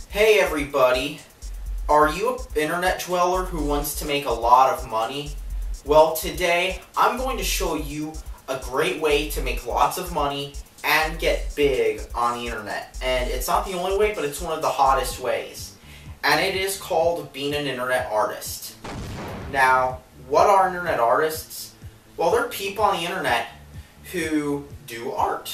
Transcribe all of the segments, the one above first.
Hey everybody, are you an internet dweller who wants to make a lot of money? Well, today I'm going to show you a great way to make lots of money and get big on the internet. And it's not the only way, but it's one of the hottest ways. And it is called being an internet artist. Now, what are internet artists? Well, they're people on the internet who do art.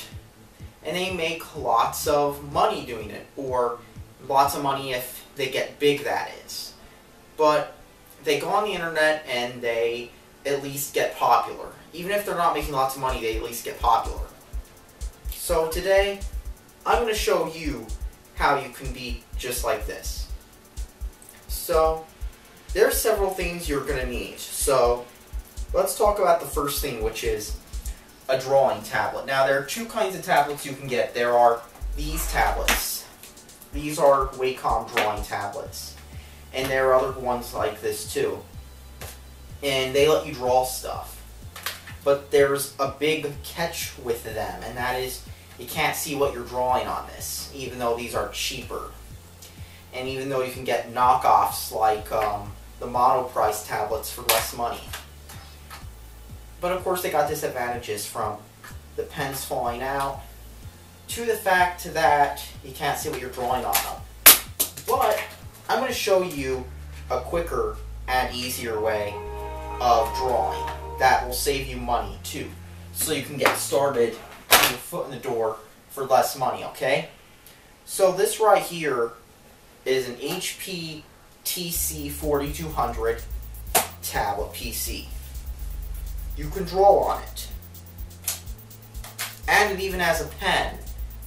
And they make lots of money doing it, or lots of money if they get big, that is. But they go on the internet and they at least get popular. Even if they're not making lots of money, they at least get popular. So today, I'm going to show you how you can be just like this. So, there are several things you're going to need. So, let's talk about the first thing, which is a drawing tablet. Now, there are two kinds of tablets you can get. There are these tablets. These are Wacom drawing tablets. And there are other ones like this too. And they let you draw stuff. But there's a big catch with them, and that is you can't see what you're drawing on this, even though these are cheaper. And even though you can get knockoffs like the mono-price tablets for less money. But of course they got disadvantages, from the pens falling out to the fact that you can't see what you're drawing on them. But I'm going to show you a quicker and easier way of drawing that will save you money too, so you can get started with your foot in the door for less money, okay? So this right here is an HP TC4200 tablet PC. You can draw on it. And it even has a pen,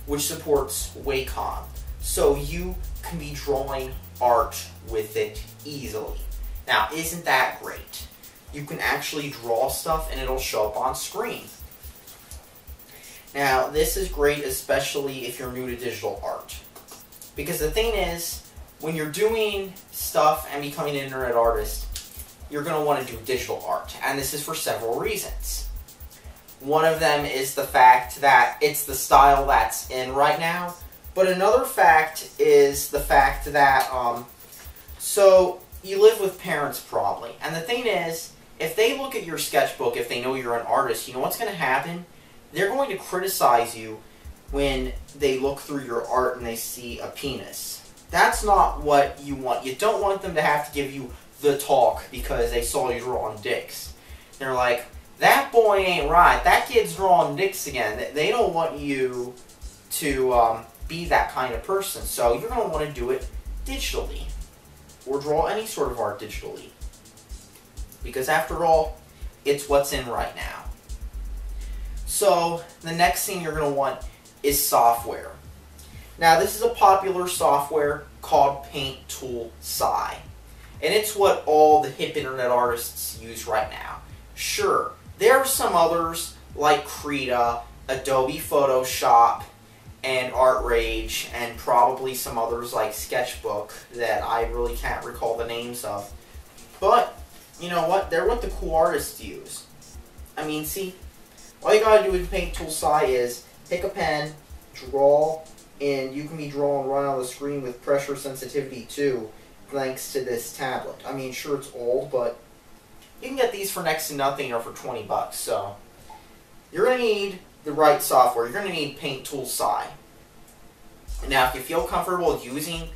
which supports Wacom. So you can be drawing art with it easily. Now, isn't that great? You can actually draw stuff and it'll show up on screen. Now, this is great especially if you're new to digital art. Because the thing is, when you're doing stuff and becoming an internet artist, you're going to want to do digital art. And this is for several reasons. One of them is the fact that it's the style that's in right now. But another fact is the fact that, so you live with parents probably. And the thing is, if they look at your sketchbook, if they know you're an artist, you know what's going to happen? They're going to criticize you when they look through your art and they see a penis. That's not what you want. You don't want them to have to give you the talk because they saw you drawing dicks. They're like, that boy ain't right. That kid's drawing dicks again. They don't want you to be that kind of person. So you're going to want to do it digitally. Or draw any sort of art digitally. Because after all, it's what's in right now. So the next thing you're going to want is software. Now this is a popular software called Paint Tool Sci. And it's what all the hip internet artists use right now. Sure, there are some others like Krita, Adobe Photoshop, and ArtRage, and probably some others like Sketchbook that I really can't recall the names of. But, you know what? They're what the cool artists use. I mean, see, all you gotta do with Paint Tool Sci is pick a pen, draw, and you can be drawing right on the screen with pressure sensitivity too, thanks to this tablet. I mean, sure, it's old, but you can get these for next to nothing or for 20 bucks. So you're going to need the right software. You're going to need Paint Tool Sci. Now, if you feel comfortable using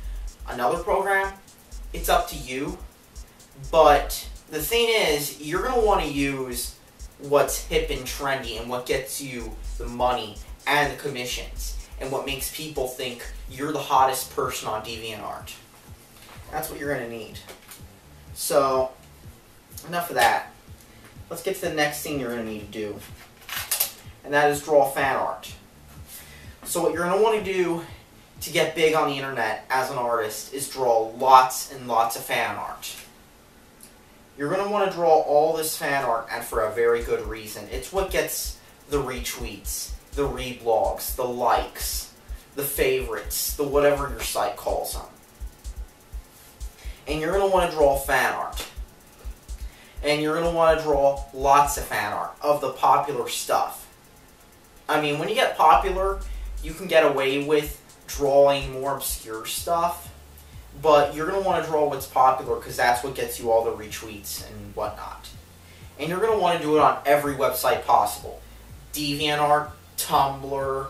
another program, it's up to you. But the thing is, you're going to want to use what's hip and trendy and what gets you the money and the commissions and what makes people think you're the hottest person on DeviantArt. That's what you're going to need. So, enough of that. Let's get to the next thing you're going to need to do. And that is draw fan art. So what you're going to want to do to get big on the internet as an artist is draw lots and lots of fan art. You're going to want to draw all this fan art, and for a very good reason. It's what gets the retweets, the reblogs, the likes, the favorites, the whatever your site calls them. And you're going to want to draw fan art. And you're going to want to draw lots of fan art of the popular stuff. I mean, when you get popular, you can get away with drawing more obscure stuff, but you're going to want to draw what's popular because that's what gets you all the retweets and whatnot. And you're going to want to do it on every website possible. DeviantArt, Tumblr,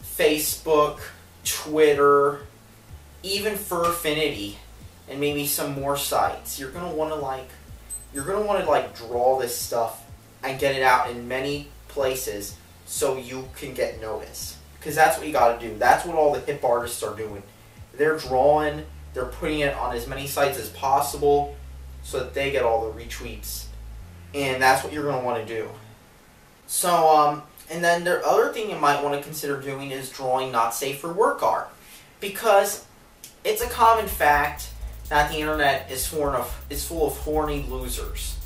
Facebook, Twitter, even furaffinity, and maybe some more sites. You're going to want to draw this stuff and get it out in many places so you can get noticed. Because that's what you got to do. That's what all the hip artists are doing. They're drawing, they're putting it on as many sites as possible so that they get all the retweets. And that's what you're going to want to do. So, and then the other thing you might want to consider doing is drawing not safe for work art. Because it's a common fact that the internet is full of horny losers.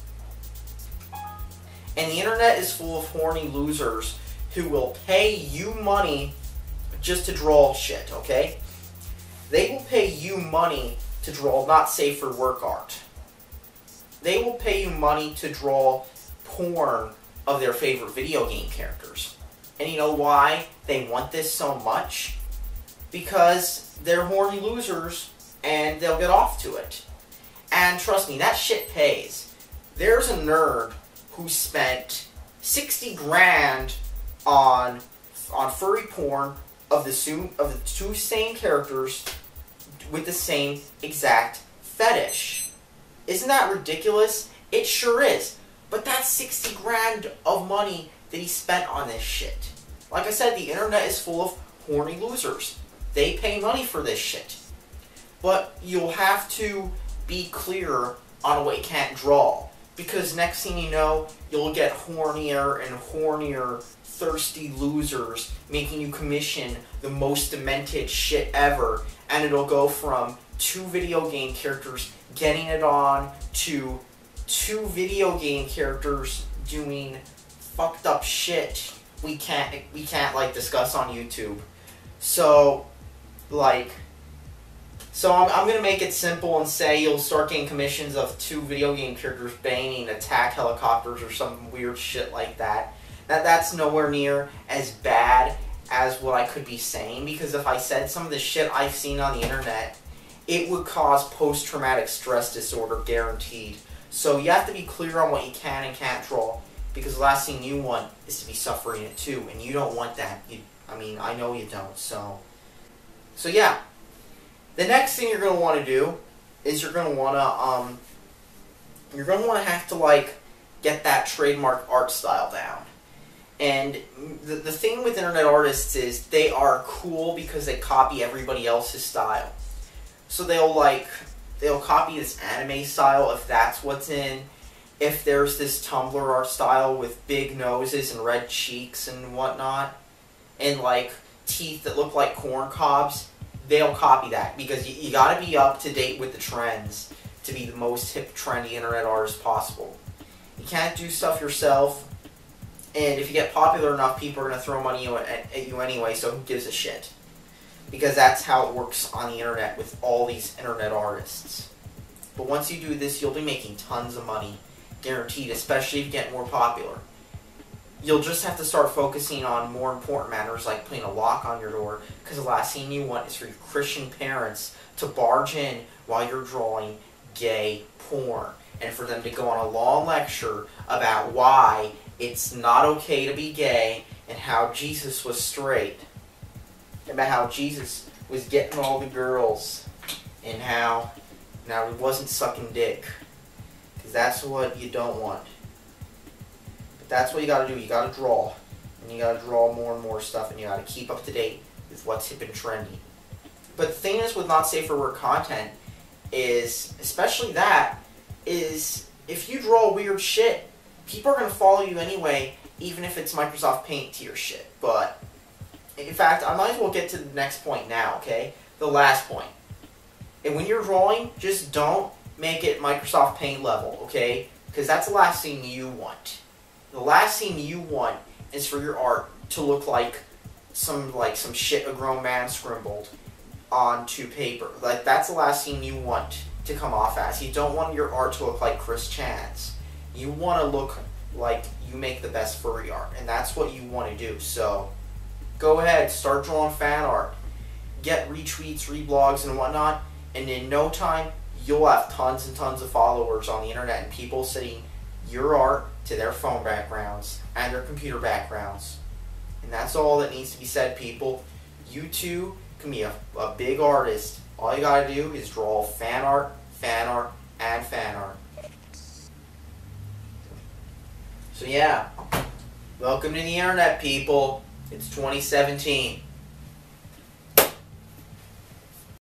And the internet is full of horny losers who will pay you money just to draw shit, okay? They will pay you money to draw not safe for work art. They will pay you money to draw porn of their favorite video game characters. And you know why they want this so much? Because they're horny losers and they'll get off to it. And trust me, that shit pays. There's a nerd who spent 60 grand on furry porn of the two same characters with the same exact fetish. Isn't that ridiculous? It sure is. But that's 60 grand of money that he spent on this shit. Like I said, the internet is full of horny losers. They pay money for this shit. But you'll have to be clear on what you can't draw. Because next thing you know, you'll get hornier and hornier, thirsty losers making you commission the most demented shit ever. And it'll go from 2 video game characters getting it on to 2 video game characters doing fucked up shit we can't like discuss on YouTube. So I'm gonna make it simple and say you'll start getting commissions of 2 video game characters banging attack helicopters or some weird shit like that. That's nowhere near as bad as what I could be saying, because if I said some of the shit I've seen on the internet, it would cause post-traumatic stress disorder guaranteed. So you have to be clear on what you can and can't draw, because the last thing you want is to be suffering it too, and you don't want that. I know you don't. So yeah. The next thing you're going to want to do is you're going to want to have to get that trademark art style down. And the thing with internet artists is they are cool because they copy everybody else's style. So they'll copy this anime style if that's what's in. If there's this Tumblr art style with big noses and red cheeks and whatnot, and teeth that look like corn cobs, they'll copy that, because you gotta be up to date with the trends to be the most hip, trendy internet artist possible. You can't do stuff yourself, and if you get popular enough, people are gonna throw money at you anyway, so who gives a shit? Because that's how it works on the internet with all these internet artists. But once you do this, you'll be making tons of money, guaranteed, especially if you get more popular. You'll just have to start focusing on more important matters like putting a lock on your door, because the last thing you want is for your Christian parents to barge in while you're drawing gay porn, and for them to go on a long lecture about why it's not okay to be gay and how Jesus was straight, about how Jesus was getting all the girls and how now he wasn't sucking dick, because that's what you don't want. That's what you gotta do. You gotta draw. And you gotta draw more and more stuff, and you gotta keep up to date with what's hip and trendy. But the thing is with not safe for work content is, especially that, is if you draw weird shit, people are gonna follow you anyway, even if it's Microsoft Paint to your shit. But, in fact, I might as well get to the next point now, okay? The last point. And when you're drawing, just don't make it Microsoft Paint level, okay? Because that's the last thing you want. The last thing you want is for your art to look like some shit a grown man scribbled onto paper. That's the last thing you want to come off as. You don't want your art to look like Chris Chan's. You want to look like you make the best furry art, and that's what you want to do. So go ahead, start drawing fan art. Get retweets, reblogs, and whatnot, and in no time, you'll have tons and tons of followers on the internet and people setting your art to their phone backgrounds and their computer backgrounds. And that's all that needs to be said, people. You too can be a big artist. All you gotta do is draw fan art, and fan art. So yeah, welcome to the internet, people. It's 2017.